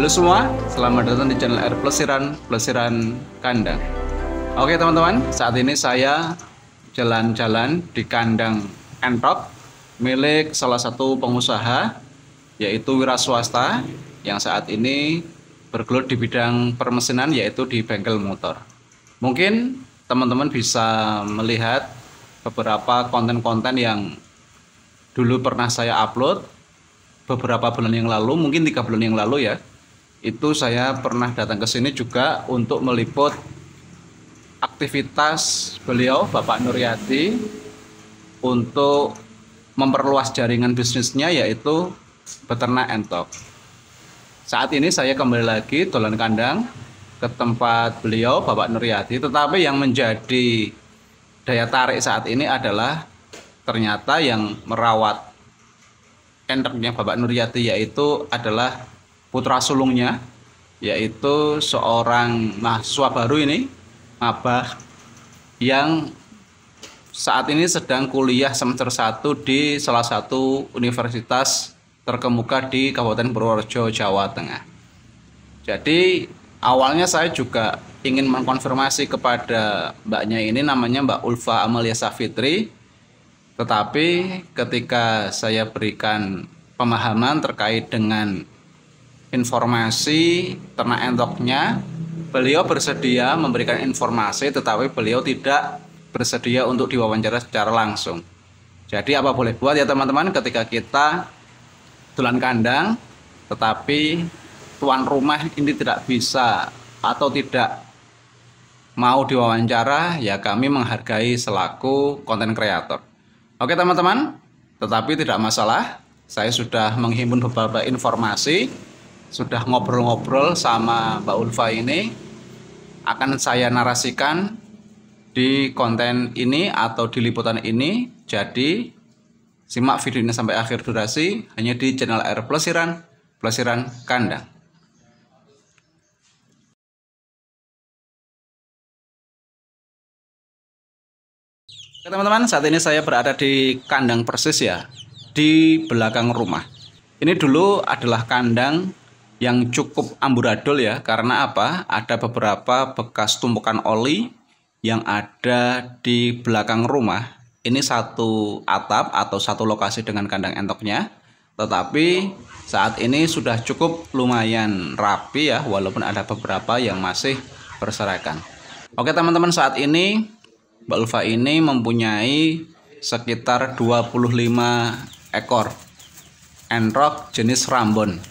Halo semua, selamat datang di channel Air Pelesiran Kandang. Oke teman-teman, saat ini saya jalan-jalan di kandang entok milik salah satu pengusaha, yaitu wira swasta yang saat ini bergelut di bidang permesinan, yaitu di bengkel motor. Mungkin teman-teman bisa melihat beberapa konten-konten yang dulu pernah saya upload beberapa bulan yang lalu, mungkin 3 bulan yang lalu ya. Itu saya pernah datang ke sini juga untuk meliput aktivitas beliau, Bapak Nuryadi, untuk memperluas jaringan bisnisnya, yaitu beternak entok. Saat ini saya kembali lagi dolan kandang ke tempat beliau, Bapak Nuryadi, tetapi yang menjadi daya tarik saat ini adalah ternyata yang merawat entoknya Bapak Nuryadi yaitu adalah putra sulungnya, yaitu seorang mahasiswa baru ini, maba, yang saat ini sedang kuliah semester 1 di salah satu universitas terkemuka di Kabupaten Purworejo, Jawa Tengah. Jadi awalnya saya juga ingin mengkonfirmasi kepada mbaknya ini, namanya Mbak Ulfa Amalia Safitri, tetapi ketika saya berikan pemahaman terkait dengan informasi ternak entoknya, beliau bersedia memberikan informasi, tetapi beliau tidak bersedia untuk diwawancara secara langsung. Jadi apa boleh buat ya teman-teman, ketika kita dolan kandang tetapi tuan rumah ini tidak bisa atau tidak mau diwawancara, ya kami menghargai selaku konten kreator. Oke teman-teman, tetapi tidak masalah, saya sudah menghimpun beberapa informasi, sudah ngobrol-ngobrol sama Mbak Ulfa ini, akan saya narasikan di konten ini atau di liputan ini. Jadi simak videonya sampai akhir durasi hanya di channel Air Pelesiran Kandang. Teman-teman, saat ini saya berada di kandang persis ya, di belakang rumah. Ini dulu adalah kandang yang cukup amburadul ya, karena apa? Ada beberapa bekas tumpukan oli yang ada di belakang rumah. Ini satu atap atau satu lokasi dengan kandang entoknya, tetapi saat ini sudah cukup lumayan rapi ya, walaupun ada beberapa yang masih berserakan. Oke teman-teman, saat ini Mbak Ulfa ini mempunyai sekitar 25 ekor entok jenis Rambon.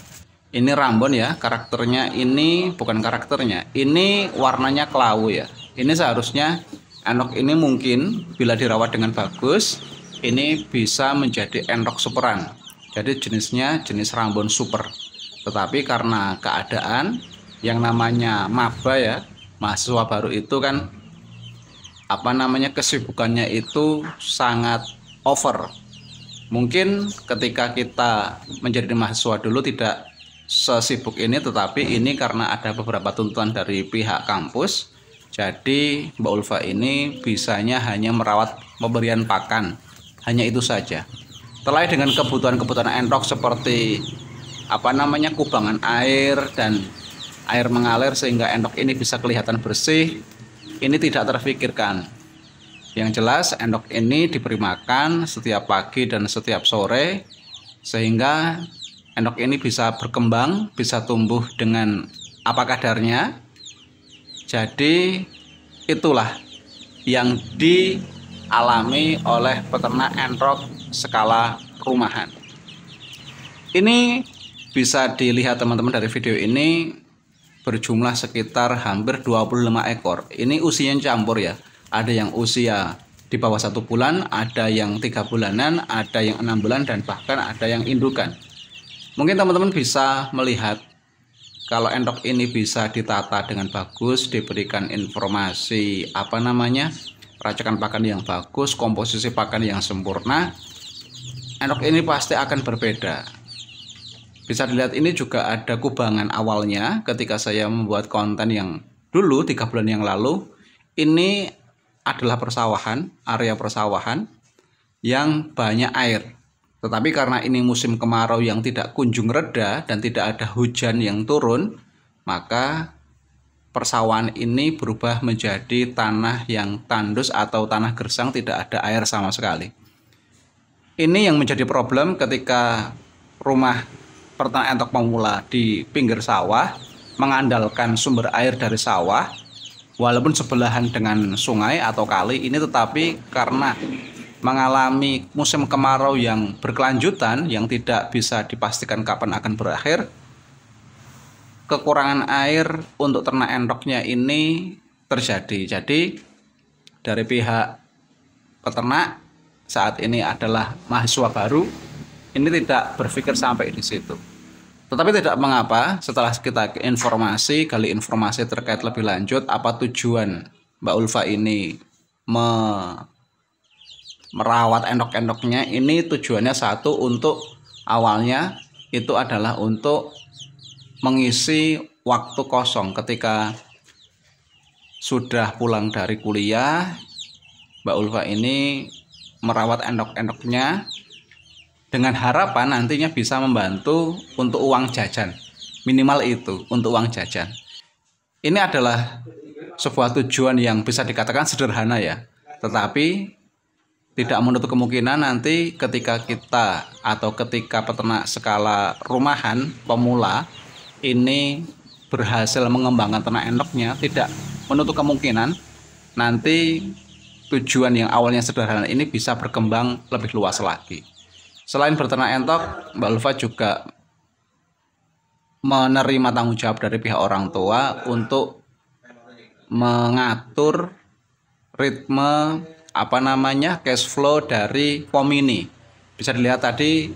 Ini Rambon ya, karakternya ini bukan karakternya, ini warnanya kelawu ya. Ini seharusnya entok ini mungkin bila dirawat dengan bagus, ini bisa menjadi entok superan. Jadi jenisnya jenis Rambon super. Tetapi karena keadaan yang namanya maba ya, mahasiswa baru itu kan kesibukannya itu sangat over. Mungkin ketika kita menjadi mahasiswa dulu tidak sesibuk ini, tetapi ini karena ada beberapa tuntutan dari pihak kampus, jadi Mbak Ulfa ini bisanya hanya merawat pemberian pakan, hanya itu saja. Terkait dengan kebutuhan-kebutuhan entok seperti kubangan air dan air mengalir sehingga entok ini bisa kelihatan bersih, ini tidak terfikirkan. Yang jelas entok ini diberi makan setiap pagi dan setiap sore, sehingga entok ini bisa berkembang, bisa tumbuh dengan apa kadarnya. Jadi itulah yang dialami oleh peternak entok skala rumahan. Ini bisa dilihat teman-teman dari video ini, berjumlah sekitar hampir 25 ekor. Ini usianya campur ya. Ada yang usia di bawah 1 bulan, ada yang 3 bulanan, ada yang 6 bulan, dan bahkan ada yang indukan. Mungkin teman-teman bisa melihat kalau entok ini bisa ditata dengan bagus, diberikan informasi racikan pakan yang bagus, komposisi pakan yang sempurna, entok ini pasti akan berbeda. Bisa dilihat ini juga ada kubangan awalnya ketika saya membuat konten yang dulu 3 bulan yang lalu. Ini adalah persawahan, area persawahan yang banyak air. Tetapi karena ini musim kemarau yang tidak kunjung reda dan tidak ada hujan yang turun, maka persawahan ini berubah menjadi tanah yang tandus atau tanah gersang, tidak ada air sama sekali. Ini yang menjadi problem ketika rumah peternak entok pemula di pinggir sawah mengandalkan sumber air dari sawah, walaupun sebelahan dengan sungai atau kali ini, tetapi karena mengalami musim kemarau yang berkelanjutan yang tidak bisa dipastikan kapan akan berakhir, kekurangan air untuk ternak endoknya ini terjadi. Jadi dari pihak peternak saat ini adalah mahasiswa baru, ini tidak berpikir sampai di situ. Tetapi tidak mengapa, setelah kita gali informasi terkait lebih lanjut apa tujuan Mbak Ulfa ini merawat endok-endoknya. Ini tujuannya satu, untuk awalnya itu adalah untuk mengisi waktu kosong ketika sudah pulang dari kuliah. Mbak Ulfa ini merawat endok-endoknya dengan harapan nantinya bisa membantu untuk uang jajan, minimal itu untuk uang jajan. Ini adalah sebuah tujuan yang bisa dikatakan sederhana ya, tetapi tidak menutup kemungkinan nanti ketika kita atau ketika peternak skala rumahan pemula ini berhasil mengembangkan ternak endoknya, tidak menutup kemungkinan nanti tujuan yang awalnya sederhana ini bisa berkembang lebih luas lagi. Selain berternak entok, Mbak Ulfa juga menerima tanggung jawab dari pihak orang tua untuk mengatur ritme cash flow dari POM ini. Bisa dilihat tadi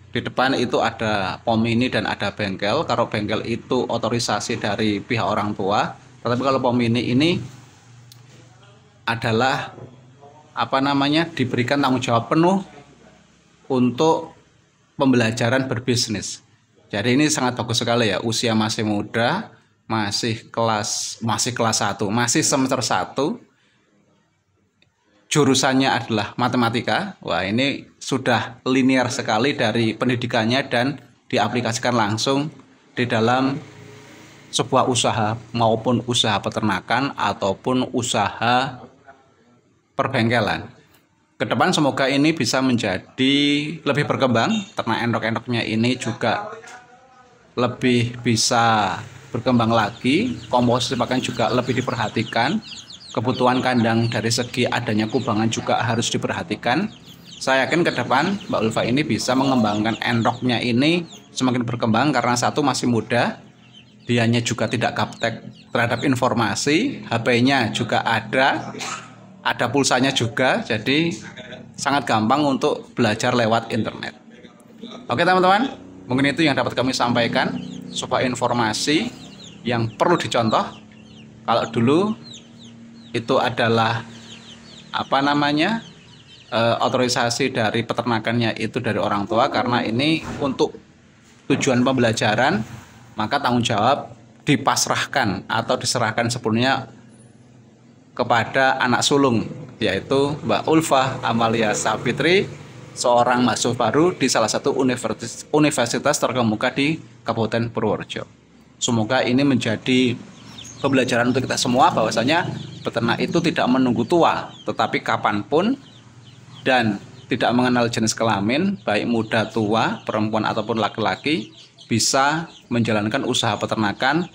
di depan itu ada POM ini dan ada bengkel. Kalau bengkel itu otorisasi dari pihak orang tua, tetapi kalau POM ini adalah diberikan tanggung jawab penuh untuk pembelajaran berbisnis. Jadi ini sangat bagus sekali ya, usia masih muda, masih kelas 1, masih semester 1. Jurusannya adalah matematika. Wah, ini sudah linear sekali dari pendidikannya dan diaplikasikan langsung di dalam sebuah usaha, maupun usaha peternakan ataupun usaha perbengkelan. Kedepan semoga ini bisa menjadi lebih berkembang, ternak endok-endoknya ini juga lebih bisa berkembang lagi, komposisi pakan juga lebih diperhatikan, kebutuhan kandang dari segi adanya kubangan juga harus diperhatikan. Saya yakin ke depan Mbak Ulfa ini bisa mengembangkan endoknya ini semakin berkembang karena satu masih muda, dianya juga tidak gaptek terhadap informasi, HP-nya juga ada pulsanya juga, jadi sangat gampang untuk belajar lewat internet. Oke teman-teman, mungkin itu yang dapat kami sampaikan, sebuah informasi yang perlu dicontoh. Kalau dulu itu adalah otorisasi dari peternakannya itu dari orang tua, karena ini untuk tujuan pembelajaran, maka tanggung jawab dipasrahkan atau diserahkan sepenuhnya kepada anak sulung, yaitu Mbak Ulfa Amalia Sapitri, seorang mahasiswa baru di salah satu universitas terkemuka di Kabupaten Purworejo. Semoga ini menjadi pembelajaran untuk kita semua, bahwasanya peternak itu tidak menunggu tua, tetapi kapanpun, dan tidak mengenal jenis kelamin, baik muda, tua, perempuan ataupun laki-laki, bisa menjalankan usaha peternakan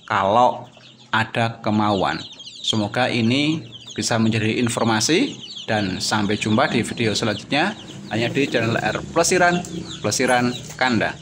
kalau ada kemauan. Semoga ini bisa menjadi informasi, dan sampai jumpa di video selanjutnya hanya di channel R Plesiran Kanda.